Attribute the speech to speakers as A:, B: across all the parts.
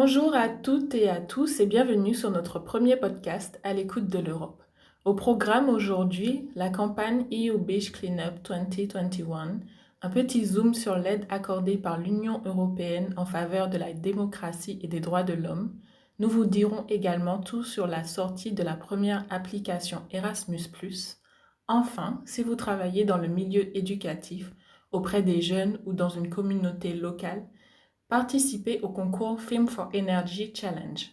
A: Bonjour à toutes et à tous et bienvenue sur notre premier podcast à l'écoute de l'Europe. Au programme aujourd'hui, la campagne EU Beach Cleanup 2021, un petit zoom sur l'aide accordée par l'Union européenne en faveur de la démocratie et des droits de l'homme. Nous vous dirons également tout sur la sortie de la première application Erasmus+. Enfin, si vous travaillez dans le milieu éducatif, auprès des jeunes ou dans une communauté locale, participez au concours Film for Energy Challenge.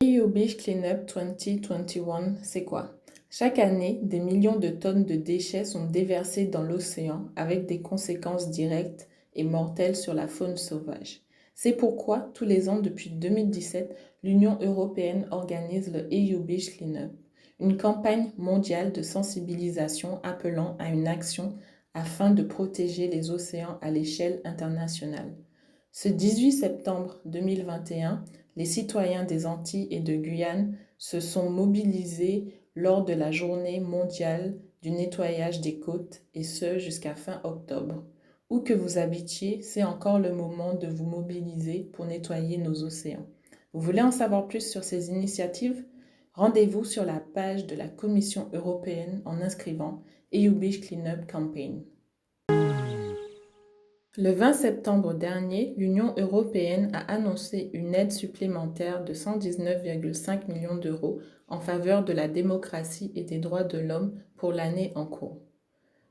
A: EU Beach Cleanup 2021, c'est quoi? Chaque année, des millions de tonnes de déchets sont déversés dans l'océan avec des conséquences directes et mortelles sur la faune sauvage. C'est pourquoi, tous les ans depuis 2017, l'Union européenne organise le EU Beach Cleanup, une campagne mondiale de sensibilisation appelant à une action afin de protéger les océans à l'échelle internationale. Ce 18 septembre 2021, les citoyens des Antilles et de Guyane se sont mobilisés lors de la journée mondiale du nettoyage des côtes et ce jusqu'à fin octobre. Où que vous habitiez, c'est encore le moment de vous mobiliser pour nettoyer nos océans. Vous voulez en savoir plus sur ces initiatives? Rendez-vous sur la page de la Commission européenne en inscrivant EU Beach Cleanup Campaign. Le 20 septembre dernier, l'Union européenne a annoncé une aide supplémentaire de 119,5 millions d'euros en faveur de la démocratie et des droits de l'homme pour l'année en cours.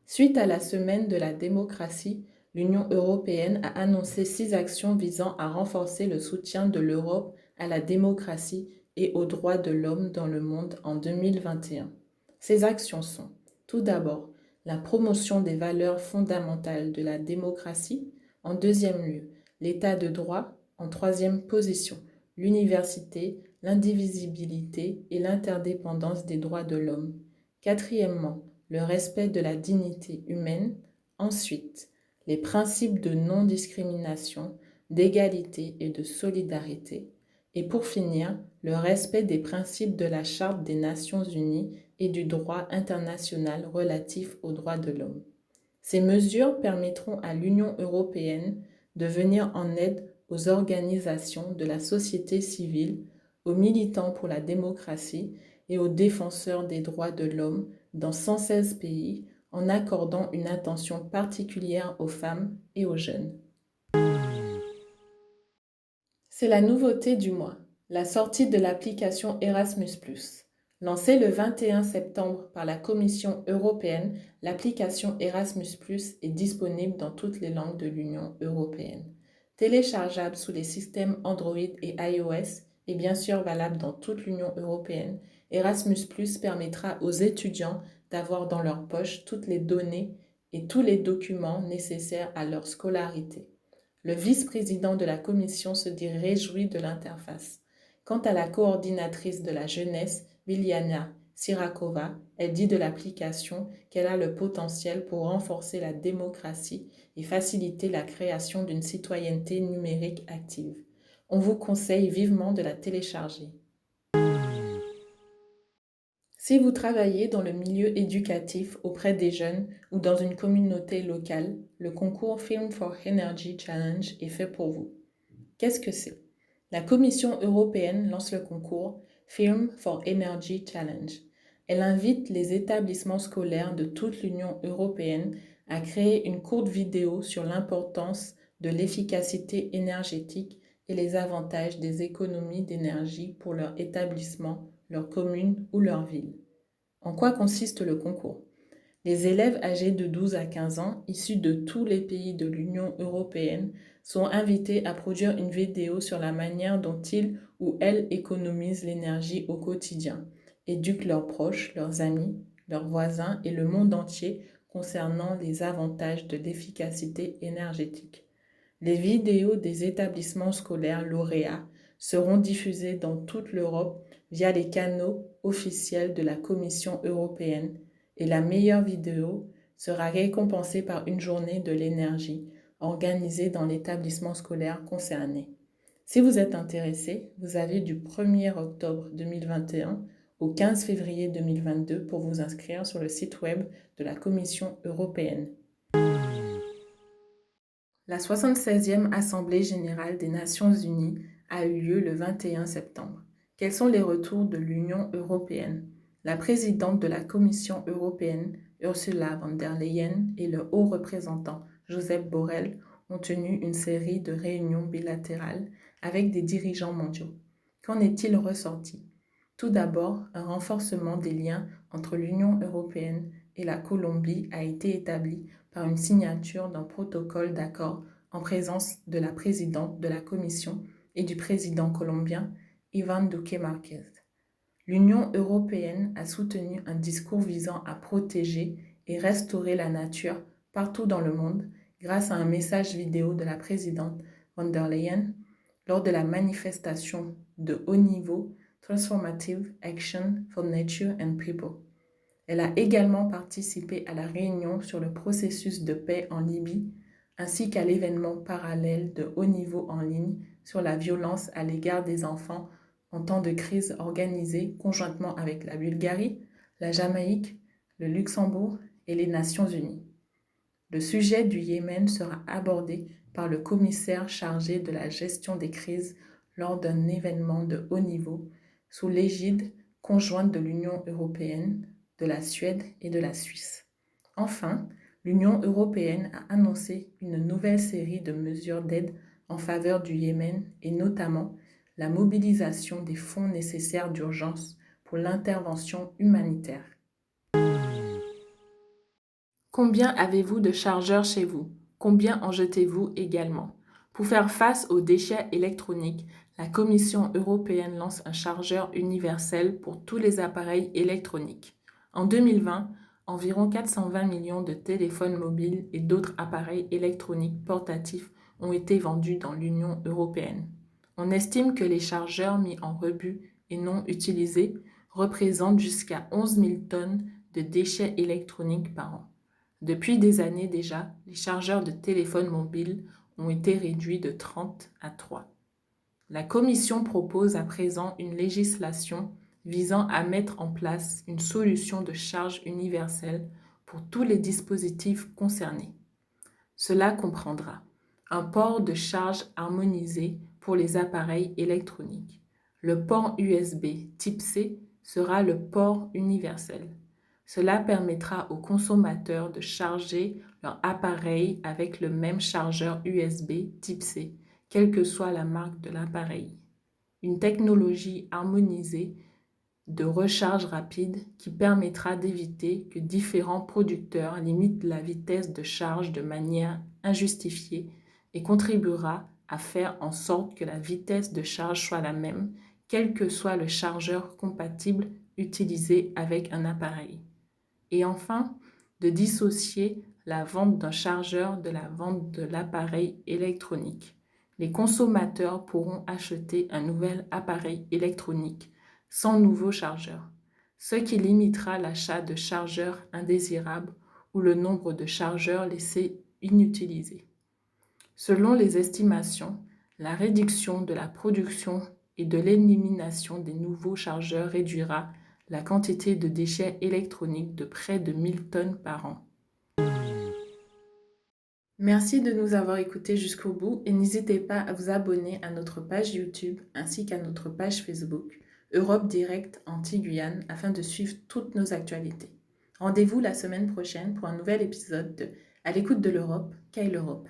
A: Suite à la semaine de la démocratie, l'Union européenne a annoncé 6 actions visant à renforcer le soutien de l'Europe à la démocratie et aux droits de l'homme dans le monde en 2021. Ces actions sont, tout d'abord, la promotion des valeurs fondamentales de la démocratie, en deuxième lieu, l'état de droit, en troisième position, l'université, l'indivisibilité et l'interdépendance des droits de l'homme. Quatrièmement, le respect de la dignité humaine. Ensuite, les principes de non-discrimination, d'égalité et de solidarité. Et pour finir, le respect des principes de la Charte des Nations Unies et du droit international relatif aux droits de l'homme. Ces mesures permettront à l'Union européenne de venir en aide aux organisations de la société civile, aux militants pour la démocratie et aux défenseurs des droits de l'homme dans 116 pays en accordant une attention particulière aux femmes et aux jeunes. C'est la nouveauté du mois, la sortie de l'application Erasmus+. Lancée le 21 septembre par la Commission européenne, l'application Erasmus+ est disponible dans toutes les langues de l'Union européenne. Téléchargeable sous les systèmes Android et iOS et bien sûr valable dans toute l'Union européenne, Erasmus+ permettra aux étudiants d'avoir dans leur poche toutes les données et tous les documents nécessaires à leur scolarité. Le vice-président de la Commission se dit réjoui de l'interface. Quant à la coordinatrice de la jeunesse, Biljana Sirakova, elle dit de l'application qu'elle a le potentiel pour renforcer la démocratie et faciliter la création d'une citoyenneté numérique active. On vous conseille vivement de la télécharger. Si vous travaillez dans le milieu éducatif auprès des jeunes ou dans une communauté locale, le concours Film for Energy Challenge est fait pour vous. Qu'est-ce que c'est? La Commission européenne lance le concours Film for Energy Challenge. Elle invite les établissements scolaires de toute l'Union européenne à créer une courte vidéo sur l'importance de l'efficacité énergétique et les avantages des économies d'énergie pour leur établissement, leur commune ou leur ville. En quoi consiste le concours? Les élèves âgés de 12 à 15 ans, issus de tous les pays de l'Union européenne, sont invités à produire une vidéo sur la manière dont ils ou elles économisent l'énergie au quotidien, éduquent leurs proches, leurs amis, leurs voisins et le monde entier concernant les avantages de l'efficacité énergétique. Les vidéos des établissements scolaires lauréats seront diffusées dans toute l'Europe via les canaux officiels de la Commission européenne et la meilleure vidéo sera récompensée par une journée de l'énergie organisée dans l'établissement scolaire concerné. Si vous êtes intéressé, vous avez du 1er octobre 2021 au 15 février 2022 pour vous inscrire sur le site web de la Commission européenne. La 76e Assemblée générale des Nations unies a eu lieu le 21 septembre. Quels sont les retours de l'Union européenne? La présidente de la Commission européenne, Ursula von der Leyen, et le haut représentant, Josep Borrell, ont tenu une série de réunions bilatérales avec des dirigeants mondiaux. Qu'en est-il ressorti? Tout d'abord, un renforcement des liens entre l'Union européenne et la Colombie a été établi par une signature d'un protocole d'accord en présence de la présidente de la Commission et du président colombien, Iván Duque Márquez. L'Union européenne a soutenu un discours visant à protéger et restaurer la nature partout dans le monde grâce à un message vidéo de la présidente von der Leyen lors de la manifestation de haut niveau Transformative Action for Nature and People. Elle a également participé à la réunion sur le processus de paix en Libye, ainsi qu'à l'événement parallèle de haut niveau en ligne sur la violence à l'égard des enfants en temps de crise organisé conjointement avec la Bulgarie, la Jamaïque, le Luxembourg et les Nations unies. Le sujet du Yémen sera abordé par le commissaire chargé de la gestion des crises lors d'un événement de haut niveau sous l'égide conjointe de l'Union européenne, de la Suède et de la Suisse. Enfin, l'Union européenne a annoncé une nouvelle série de mesures d'aide en faveur du Yémen et notamment la mobilisation des fonds nécessaires d'urgence pour l'intervention humanitaire. Combien avez-vous de chargeurs chez vous? Combien en jetez-vous également? Pour faire face aux déchets électroniques, la Commission européenne lance un chargeur universel pour tous les appareils électroniques. En 2020, environ 420 millions de téléphones mobiles et d'autres appareils électroniques portatifs ont été vendus dans l'Union européenne. On estime que les chargeurs mis en rebut et non utilisés représentent jusqu'à 11 000 tonnes de déchets électroniques par an. Depuis des années déjà, les chargeurs de téléphones mobiles ont été réduits de 30 à 3. La Commission propose à présent une législation visant à mettre en place une solution de charge universelle pour tous les dispositifs concernés. Cela comprendra un port de charge harmonisé pour les appareils électroniques. Le port USB type C sera le port universel. Cela permettra aux consommateurs de charger leur appareil avec le même chargeur USB type C, quelle que soit la marque de l'appareil. Une technologie harmonisée de recharge rapide qui permettra d'éviter que différents producteurs limitent la vitesse de charge de manière injustifiée et contribuera à faire en sorte que la vitesse de charge soit la même, quel que soit le chargeur compatible utilisé avec un appareil. Et enfin, de dissocier la vente d'un chargeur de la vente de l'appareil électronique. Les consommateurs pourront acheter un nouvel appareil électronique sans nouveau chargeur, ce qui limitera l'achat de chargeurs indésirables ou le nombre de chargeurs laissés inutilisés. Selon les estimations, la réduction de la production et de l'élimination des nouveaux chargeurs réduira la quantité de déchets électroniques de près de 1000 tonnes par an. Merci de nous avoir écoutés jusqu'au bout et n'hésitez pas à vous abonner à notre page YouTube ainsi qu'à notre page Facebook Europe Direct Antilles-Guyane afin de suivre toutes nos actualités. Rendez-vous la semaine prochaine pour un nouvel épisode de À l'écoute de l'Europe, qu'est l'Europe?